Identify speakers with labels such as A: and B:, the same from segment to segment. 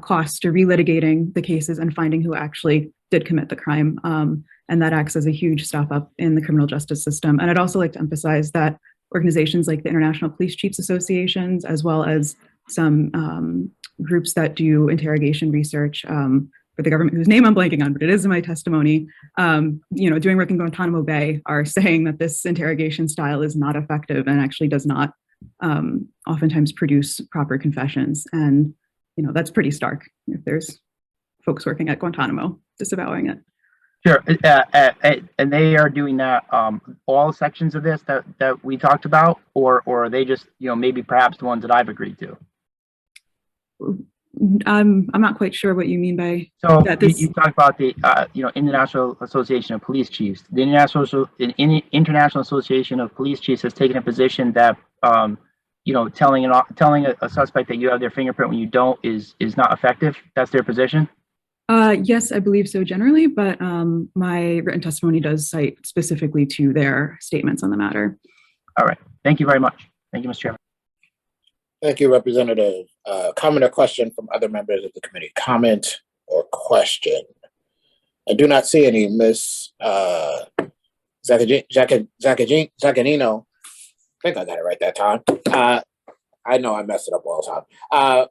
A: cost to relitigating the cases and finding who actually did commit the crime. And that acts as a huge step up in the criminal justice system. And I'd also like to emphasize that organizations like the International Police Chiefs Associations, as well as some groups that do interrogation research for the government, whose name I'm blanking on, but it is in my testimony, doing work in Guantanamo Bay, are saying that this interrogation style is not effective and actually does not oftentimes produce proper confessions. And, that's pretty stark if there's folks working at Guantanamo disavowing it.
B: Sure, and they are doing that, all sections of this that we talked about, or are they just, maybe perhaps the ones that I've agreed to?
A: I'm not quite sure what you mean by
B: that. You talked about the, International Association of Police Chiefs. The International Association of Police Chiefs has taken a position that, telling a suspect that you have their fingerprint when you don't is not effective. That's their position.
A: Yes, I believe so generally, but my written testimony does cite specifically to their statements on the matter.
B: All right. Thank you very much. Thank you, Mr. Chairman.
C: Thank you, Representative. Comment or question from other members of the committee? Comment or question? I do not see any. Ms. Zaccagnino. I think I got it right that time. I know I messed it up all the time.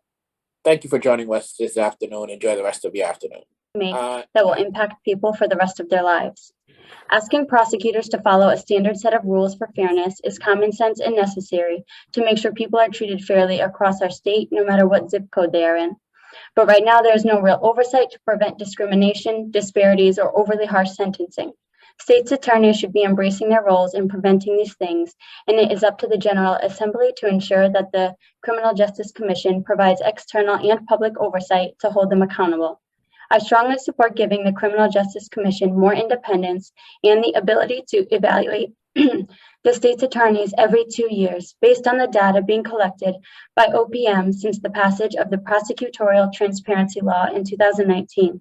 C: Thank you for joining us this afternoon. Enjoy the rest of your afternoon.
D: That will impact people for the rest of their lives. Asking prosecutors to follow a standard set of rules for fairness is common sense and necessary to make sure people are treated fairly across our state, no matter what zip code they are in. But right now, there is no real oversight to prevent discrimination, disparities, or overly harsh sentencing. States' attorneys should be embracing their roles in preventing these things, and it is up to the General Assembly to ensure that the Criminal Justice Commission provides external and public oversight to hold them accountable. I strongly support giving the Criminal Justice Commission more independence and the ability to evaluate the state's attorneys every 2 years based on the data being collected by OPM since the passage of the Prosecutorial Transparency Law in 2019.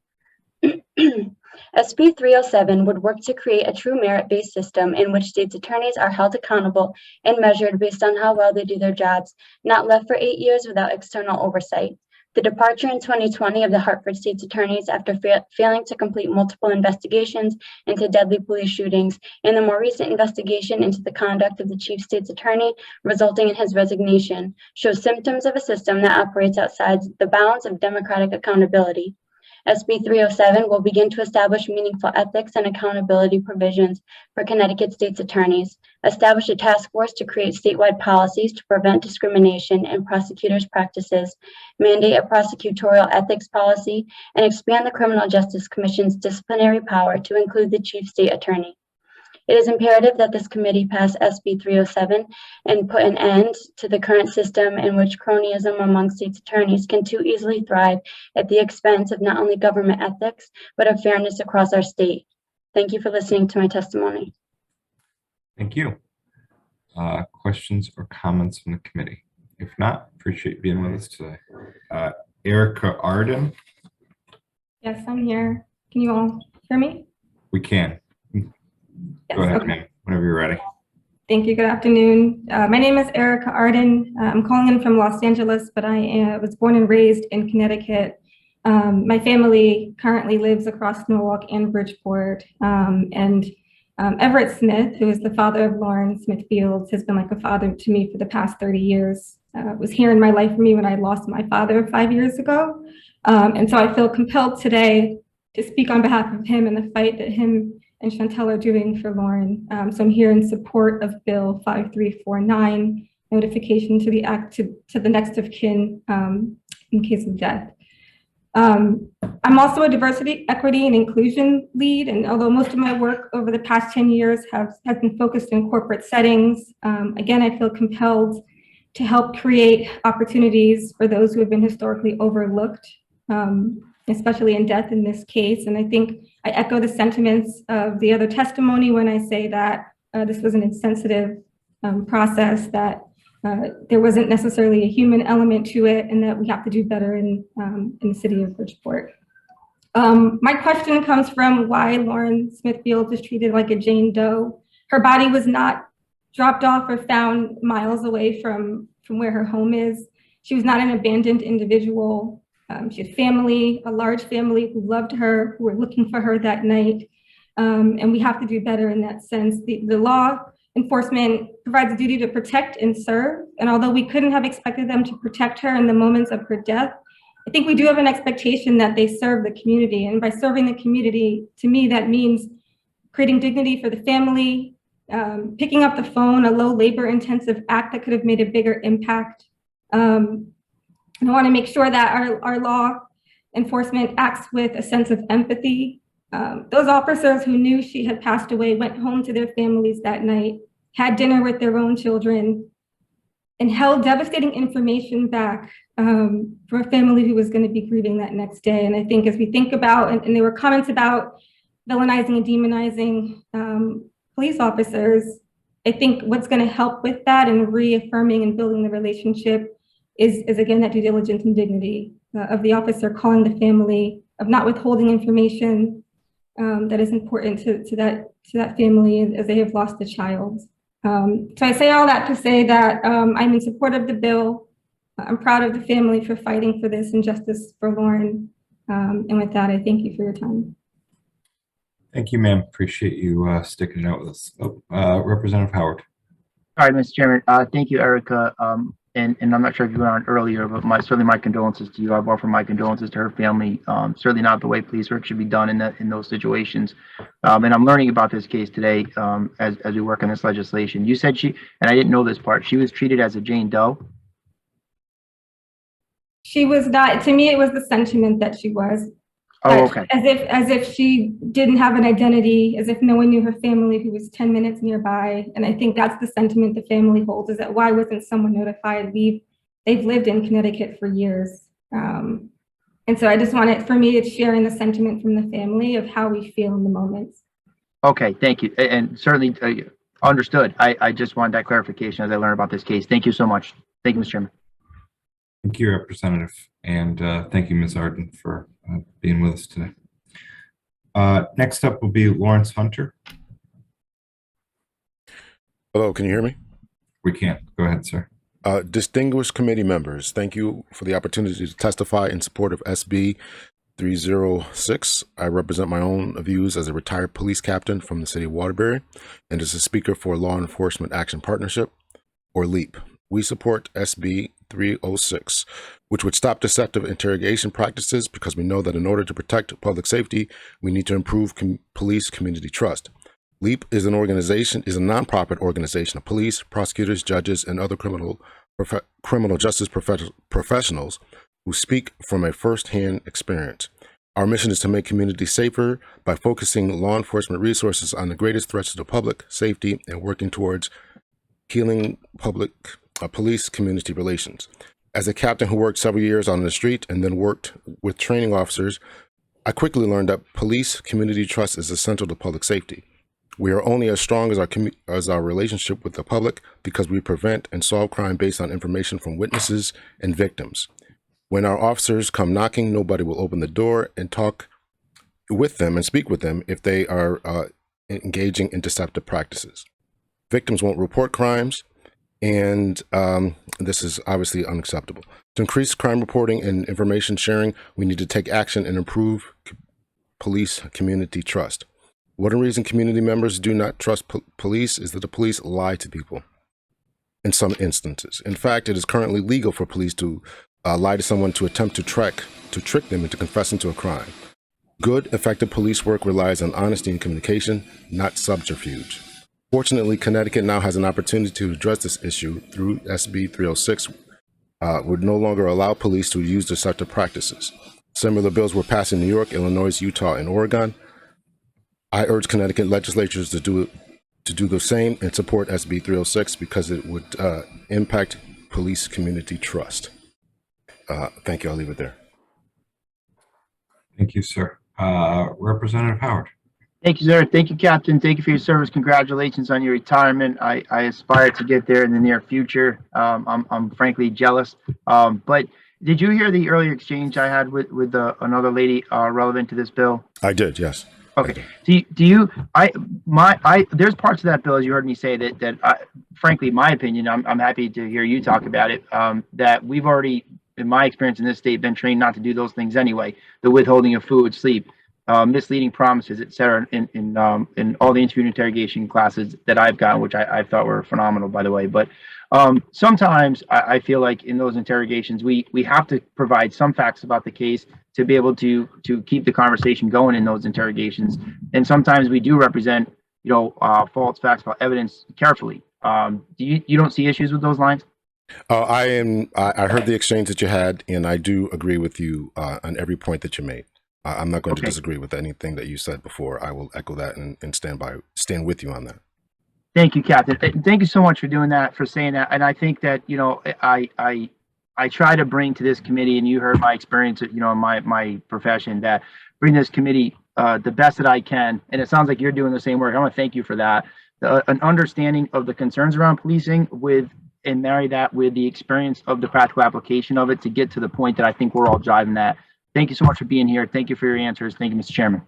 D: SB 307 would work to create a true merit-based system in which states' attorneys are held accountable and measured based on how well they do their jobs, not left for 8 years without external oversight. The departure in 2020 of the Hartford State's attorneys after failing to complete multiple investigations into deadly police shootings, and the more recent investigation into the conduct of the chief state's attorney resulting in his resignation, shows symptoms of a system that operates outside the bounds of democratic accountability. SB 307 will begin to establish meaningful ethics and accountability provisions for Connecticut state's attorneys, establish a task force to create statewide policies to prevent discrimination in prosecutors' practices, mandate a prosecutorial ethics policy, and expand the Criminal Justice Commission's disciplinary power to include the chief state attorney. It is imperative that this committee pass SB 307 and put an end to the current system in which cronyism among states' attorneys can too easily thrive at the expense of not only government ethics, but of fairness across our state. Thank you for listening to my testimony.
E: Thank you. Questions or comments from the committee? If not, appreciate you being with us today. Erica Arden.
F: Yes, I'm here. Can you all hear me?
E: We can.
F: Yes,
E: go ahead,
F: okay.
E: ma'am, whenever you're ready.
F: Thank you. Good afternoon. My name is Erica Arden. I'm calling in from Los Angeles, but I was born and raised in Connecticut. My family currently lives across Norwalk and Bridgeport. Everett Smith, who is the father of Lauren Smithfield, has been like a father to me for the past 30 years. Was here in my life for me when I lost my father 5 years ago. And so I feel compelled today to speak on behalf of him and the fight that him and Chantel are doing for Lauren. So I'm here in support of Bill 5349, notification to the act to the next of kin in case of death. I'm also a diversity, equity, and inclusion lead, and although most of my work over the past 10 years has been focused in corporate settings, again, I feel compelled to help create opportunities for those who have been historically overlooked, especially in death in this case. And I think I echo the sentiments of the other testimony when I say that this was an insensitive process, that there wasn't necessarily a human element to it, and that we have to do better in the city of Bridgeport. My question comes from why Lauren Smithfield was treated like a Jane Doe. Her body was not dropped off or found miles away from where her home is. She was not an abandoned individual. She had family, a large family who loved her, who were looking for her that night. And we have to do better in that sense. The law enforcement provides a duty to protect and serve. And although we couldn't have expected them to protect her in the moments of her death, I think we do have an expectation that they serve the community. And by serving the community, to me, that means creating dignity for the family, picking up the phone, a low labor intensive act that could have made a bigger impact. And I want to make sure that our law enforcement acts with a sense of empathy. Those officers who knew she had passed away went home to their families that night, had dinner with their own children, and held devastating information back for a family who was going to be grieving that next day. And I think as we think about, and there were comments about villainizing and demonizing police officers, I think what's going to help with that and reaffirming and building the relationship is again, that due diligence and dignity of the officer calling the family, of not withholding information that is important to that family as they have lost a child. So I say all that to say that I'm in support of the bill. I'm proud of the family for fighting for this and justice for Lauren. And with that, I thank you for your time.
E: Thank you, ma'am. Appreciate you sticking it out with us. Representative Howard.
B: All right, Mr. Chairman. Thank you, Erica. And I'm not sure if you went on earlier, but certainly my condolences to you. I've offered my condolences to her family. Certainly not the way police work should be done in those situations. And I'm learning about this case today as we work on this legislation. You said and I didn't know this part, she was treated as a Jane Doe.
F: She was not, to me, it was the sentiment that she was.
B: Oh, okay.
F: As if she didn't have an identity, as if no one knew her family who was 10 minutes nearby. And I think that's the sentiment the family holds, is that why wasn't someone notified? They've lived in Connecticut for years. And so I just wanted, for me, it's sharing the sentiment from the family of how we feel in the moment.
B: Okay, thank you. And certainly understood. I just wanted that clarification as I learned about this case. Thank you so much. Thank you, Mr. Chairman.
E: Thank you, Representative. And thank you, Ms. Arden, for being with us today. Next up will be Lawrence Hunter.
G: Hello, can you hear me?
E: We can. Go ahead, sir.
G: Distinguished committee members, thank you for the opportunity to testify in support of SB 306. I represent my own views as a retired police captain from the city of Waterbury and as a speaker for Law Enforcement Action Partnership, or LEAP. We support SB 306, which would stop deceptive interrogation practices because we know that in order to protect public safety, we need to improve police community trust. LEAP is a nonprofit organization of police, prosecutors, judges, and other criminal justice professionals who speak from a first-hand experience. Our mission is to make communities safer by focusing law enforcement resources on the greatest threats to the public safety and working towards healing police community relations. As a captain who worked several years on the street and then worked with training officers, I quickly learned that police community trust is essential to public safety. We are only as strong as our relationship with the public because we prevent and solve crime based on information from witnesses and victims. When our officers come knocking, nobody will open the door and talk with them and speak with them if they are engaging in deceptive practices. Victims won't report crimes, and this is obviously unacceptable. To increase crime reporting and information sharing, we need to take action and improve police community trust. One reason community members do not trust police is that the police lie to people in some instances. In fact, it is currently legal for police to lie to someone to attempt to trick them into confessing to a crime. Good, effective police work relies on honesty and communication, not subterfuge. Fortunately, Connecticut now has an opportunity to address this issue through SB 306, would no longer allow police to use deceptive practices. Similar bills were passed in New York, Illinois, Utah, and Oregon. I urge Connecticut legislatures to do the same and support SB 306 because it would impact police community trust. Thank you. I'll leave it there.
E: Thank you, sir. Representative Howard.
B: Thank you, sir. Thank you, Captain. Thank you for your service. Congratulations on your retirement. I aspire to get there in the near future. I'm frankly jealous. But did you hear the earlier exchange I had with another lady relevant to this bill?
G: I did, yes.
B: Okay. There's parts of that bill, as you heard me say, that frankly, my opinion, I'm happy to hear you talk about it, that we've already in my experience in this state, been trained not to do those things anyway. The withholding of food, sleep, misleading promises, et cetera, in all the interview and interrogation classes that I've gotten, which I thought were phenomenal, by the way. But sometimes I feel like in those interrogations, we have to provide some facts about the case to be able to keep the conversation going in those interrogations. And sometimes we do represent, false facts about evidence carefully. You don't see issues with those lines?
G: I heard the exchange that you had, and I do agree with you on every point that you made. I'm not going to disagree with anything that you said before. I will echo that and stand with you on that.
B: Thank you, Captain. Thank you so much for doing that, for saying that. And I think that, I try to bring to this committee, and you heard my experience, in my profession, that bring this committee the best that I can. And it sounds like you're doing the same work. I want to thank you for that. An understanding of the concerns around policing and marry that with the experience of the practical application of it to get to the point that I think we're all driving at. Thank you so much for being here. Thank you for your answers. Thank you, Mr. Chairman.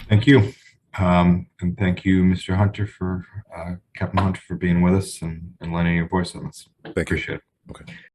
E: Thank you. And thank you, Mr. Hunter, Captain Hunter, for being with us and lending your voice on this.
G: Thank you.
E: Appreciate it.
G: Okay.